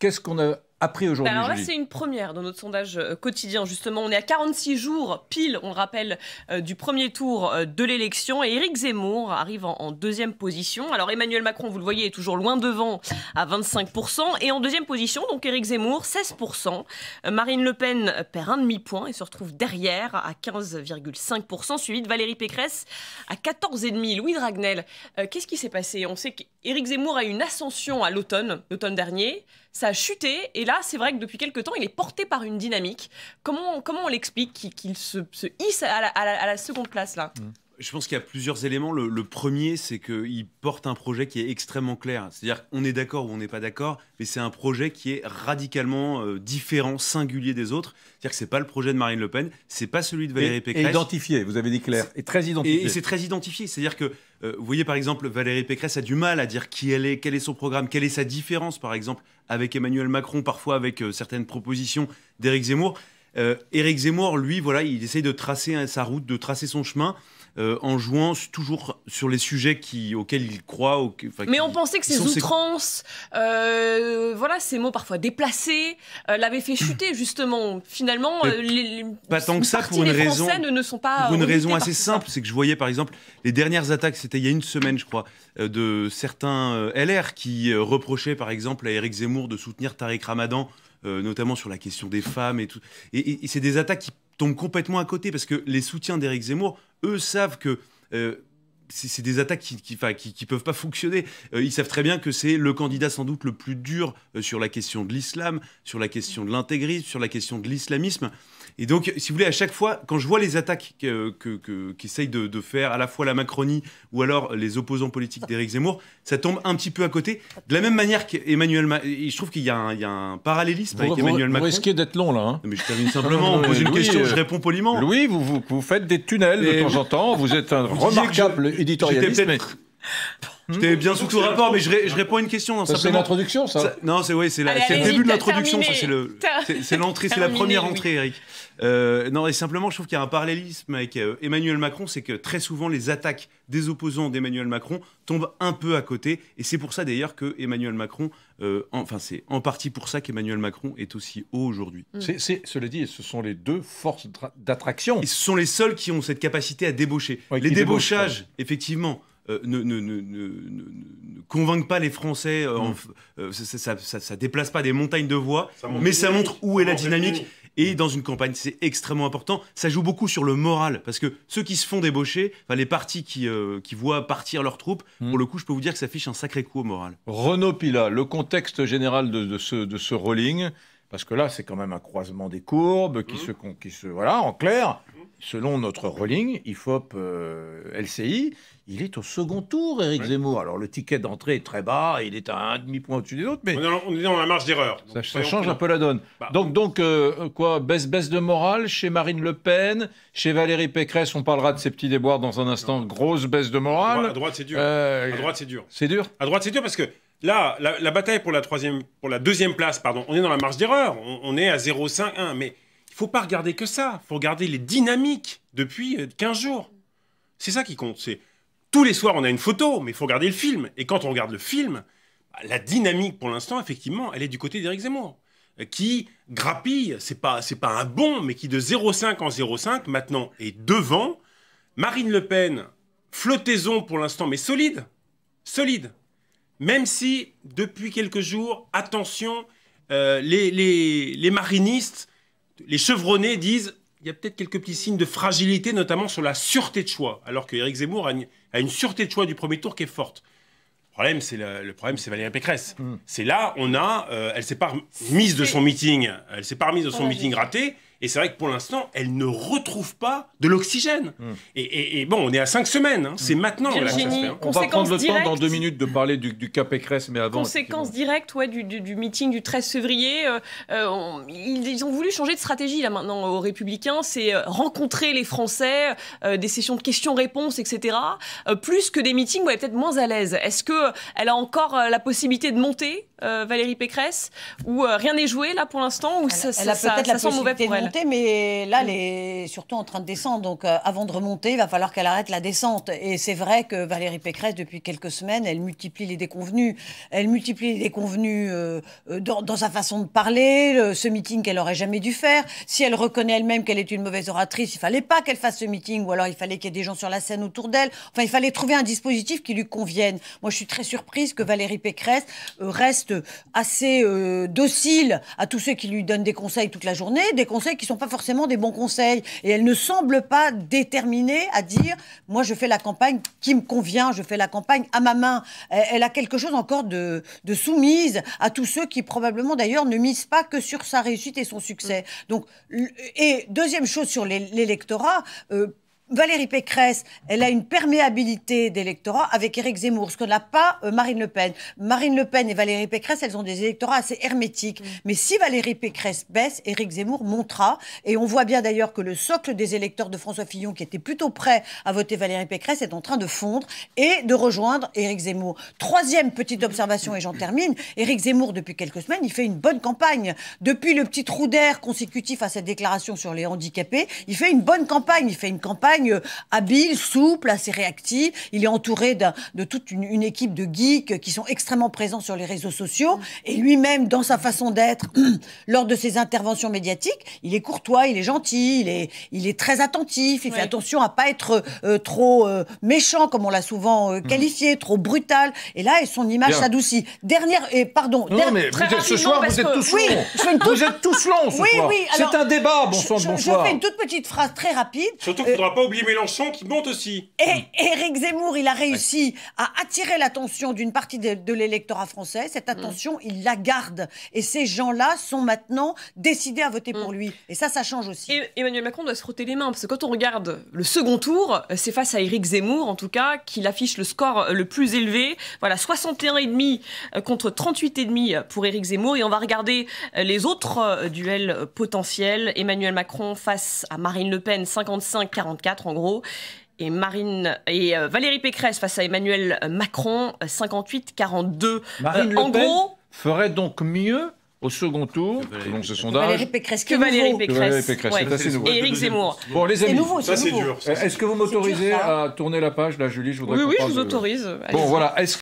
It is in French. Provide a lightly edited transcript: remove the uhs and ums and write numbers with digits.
Qu'est-ce qu'on a appris aujourd'hui, Alors là, Julie? c'est une première dans notre sondage quotidien, justement. On est à 46 jours, pile, on le rappelle, du premier tour de l'élection. Et Éric Zemmour arrive en deuxième position. Alors Emmanuel Macron, vous le voyez, est toujours loin devant à 25%. Et en deuxième position, donc Éric Zemmour, 16%. Marine Le Pen perd un demi-point et se retrouve derrière à 15,5%, suivi de Valérie Pécresse à 14,5%. Louis Dragnel, qu'est-ce qui s'est passé? On sait qu'Éric Zemmour a eu une ascension à l'automne dernier. Ça a chuté et là, c'est vrai que depuis quelques temps, il est porté par une dynamique. Comment on l'explique qu'il se hisse à la seconde place là? Je pense qu'il y a plusieurs éléments. Le premier, c'est qu'il porte un projet qui est extrêmement clair. C'est-à-dire qu'on est d'accord ou on n'est pas d'accord, mais c'est un projet qui est radicalement différent, singulier des autres. C'est-à-dire que c'est pas le projet de Marine Le Pen, c'est pas celui de Valérie Pécresse. Et identifié, vous avez dit clair, et très identifié. Et c'est très identifié. C'est-à-dire que, vous voyez par exemple, Valérie Pécresse a du mal à dire qui elle est, quel est son programme, quelle est sa différence par exemple avec Emmanuel Macron, parfois avec certaines propositions d'Éric Zemmour. Éric Zemmour, lui, voilà, il essaye de tracer sa route, de tracer son chemin. En jouant toujours sur les sujets auxquels il croit. Mais on pensait que ces outrances, voilà, ces mots parfois déplacés, l'avaient fait chuter justement. Finalement, pas tant que ça pour une raison. Ne sont pas. Pour une raison assez simple, c'est que je voyais par exemple les dernières attaques, c'était il y a une semaine, je crois, de certains LR qui reprochaient par exemple à Éric Zemmour de soutenir Tariq Ramadan, notamment sur la question des femmes et tout. Et c'est des attaques qui tombent complètement à côté parce que les soutiens d'Éric Zemmour, eux, savent que c'est des attaques qui peuvent pas fonctionner. Ils savent très bien que c'est le candidat sans doute le plus dur sur la question de l'islam, sur la question de l'intégrisme, sur la question de l'islamisme. Et donc, si vous voulez, à chaque fois, quand je vois les attaques qu'essaye de faire à la fois la Macronie ou alors les opposants politiques d'Éric Zemmour, ça tombe un petit peu à côté. De la même manière qu'Emmanuel Macron, je trouve qu'il y a un parallélisme avec Emmanuel Macron. Vous risquez d'être long, là. Hein. Mais je termine simplement, on pose une question, je réponds poliment. Louis, vous faites des tunnels de temps en temps, vous êtes un remarquable éditorialiste. J'étais bien sous tout rapport, mais je réponds à une question. C'est l'introduction, ça? Non, c'est le début de l'introduction, c'est l'entrée, c'est la première entrée, Eric. Non, et simplement, je trouve qu'il y a un parallélisme avec Emmanuel Macron, c'est que très souvent, les attaques des opposants d'Emmanuel Macron tombent un peu à côté, et c'est pour ça d'ailleurs que Emmanuel Macron, c'est en partie pour ça qu'Emmanuel Macron est aussi haut aujourd'hui. Cela dit, ce sont les deux forces d'attraction. Et ce sont les seuls qui ont cette capacité à débaucher. Ouais, les débauchages, effectivement, ne convainquent pas les Français, ça déplace pas des montagnes de voix, mais ça montre où est la dynamique. Et dans une campagne, c'est extrêmement important. Ça joue beaucoup sur le moral, parce que ceux qui se font débaucher, les partis qui voient partir leurs troupes, pour le coup, je peux vous dire que ça fiche un sacré coup au moral. Renaud Pilat, le contexte général de ce rolling, parce que là, c'est quand même un croisement des courbes, voilà, en clair, selon notre rolling, IFOP LCI, il est au second tour, Éric Zemmour. Alors, le ticket d'entrée est très bas, il est à un demi-point au-dessus des autres, mais... On est dans la marge d'erreur. Ça change un peu la donne. Donc quoi, baisse de morale chez Marine Le Pen, chez Valérie Pécresse, on parlera de ces petits déboires dans un instant, grosse baisse de morale. À droite, c'est dur. À droite, c'est dur. C'est dur? À droite, c'est dur parce que là, la bataille pour la deuxième place, on est dans la marge d'erreur. On est à 0,5-1, mais il ne faut pas regarder que ça. Il faut regarder les dynamiques depuis 15 jours. C'est ça qui compte. Tous les soirs, on a une photo, mais il faut regarder le film. Et quand on regarde le film, la dynamique, pour l'instant, effectivement, elle est du côté d'Éric Zemmour, qui grappille, c'est pas un bond, mais qui de 0,5 en 0,5, maintenant, est devant. Marine Le Pen, flottaison pour l'instant, mais solide. Solide. Même si, depuis quelques jours, attention, les marinistes, les chevronnés disent... Il y a peut-être quelques petits signes de fragilité, notamment sur la sûreté de choix, alors qu'Éric Zemmour a une sûreté de choix du premier tour qui est forte. Le problème, c'est Valérie Pécresse. C'est là, elle s'est pas remise de son meeting, raté, et c'est vrai que pour l'instant, elle ne retrouve pas de l'oxygène. Et bon, on est à 5 semaines, c'est maintenant. Virginie, on va prendre le temps dans 2 minutes de parler du cas Pécresse, mais avant... Conséquence directe du meeting du 13 février, ils ont voulu changer de stratégie là maintenant aux Républicains, c'est rencontrer les Français, des sessions de questions-réponses, etc. Plus que des meetings où elle est peut-être moins à l'aise. Est-ce qu'elle a encore la possibilité de monter Valérie Pécresse, ou rien n'est joué là pour l'instant, ou elle a peut-être la sent mauvais possibilité pour de elle. monter, mais là, elle est surtout en train de descendre. Donc, avant de remonter, il va falloir qu'elle arrête la descente. Et c'est vrai que Valérie Pécresse, depuis quelques semaines, elle multiplie les déconvenues. Elle multiplie les déconvenues dans sa façon de parler, ce meeting qu'elle aurait jamais dû faire. Si elle reconnaît elle-même qu'elle est une mauvaise oratrice, il fallait pas qu'elle fasse ce meeting, ou alors il fallait qu'il y ait des gens sur la scène autour d'elle. Enfin, il fallait trouver un dispositif qui lui convienne. Moi, je suis très surprise que Valérie Pécresse reste assez docile à tous ceux qui lui donnent des conseils toute la journée, des conseils qui ne sont pas forcément des bons conseils. Et elle ne semble pas déterminée à dire « moi, je fais la campagne qui me convient, je fais la campagne à ma main ». Elle a quelque chose encore de soumise à tous ceux qui, probablement d'ailleurs, ne misent pas que sur sa réussite et son succès. Donc, et deuxième chose sur l'électorat, Valérie Pécresse, elle a une perméabilité d'électorat avec Éric Zemmour, ce que n'a pas Marine Le Pen. Marine Le Pen et Valérie Pécresse, elles ont des électorats assez hermétiques. Mais si Valérie Pécresse baisse, Éric Zemmour montera. Et on voit bien d'ailleurs que le socle des électeurs de François Fillon, qui était plutôt prêt à voter Valérie Pécresse, est en train de fondre et de rejoindre Éric Zemmour. Troisième petite observation, et j'en termine, Éric Zemmour, depuis quelques semaines, il fait une bonne campagne. Depuis le petit trou d'air consécutif à cette déclaration sur les handicapés, il fait une bonne campagne. Il fait une campagne habile, souple, assez réactive. Il est entouré de toute une équipe de geeks qui sont extrêmement présents sur les réseaux sociaux. Et lui-même, dans sa façon d'être, lors de ses interventions médiatiques, il est courtois, il est gentil, il est très attentif. Il fait attention à pas être trop méchant, comme on l'a souvent qualifié, trop brutal. Et là, son image s'adoucit. Mais ce soir, vous êtes tous longs. Vous êtes tous longs ce soir. C'est un débat, bonsoir. Je fais une toute petite phrase très rapide. Surtout qu'il ne faudra pas oublier Mélenchon qui monte aussi. Et Éric Zemmour, il a réussi à attirer l'attention d'une partie de l'électorat français. Cette attention, il la garde. Et ces gens-là sont maintenant décidés à voter pour lui. Et ça change aussi. Et Emmanuel Macron doit se frotter les mains, parce que quand on regarde le second tour, c'est face à Éric Zemmour, en tout cas, qu'il affiche le score le plus élevé. Voilà, 61,5 contre 38,5 pour Éric Zemmour. Et on va regarder les autres duels potentiels. Emmanuel Macron face à Marine Le Pen, 55-44 en gros. Et Valérie Pécresse face à Emmanuel Macron, 58-42. Marine Le Pen ferait donc mieux au second tour, selon ce sondage, Valérie Pécresse, que Valérie Pécresse. C'est assez nouveau. Et Éric Zemmour. Bon, les amis, ça c'est dur. est-ce que vous m'autorisez à tourner la page, là, Julie? Je voudrais Oui, je vous autorise. Bon, voilà. Est-ce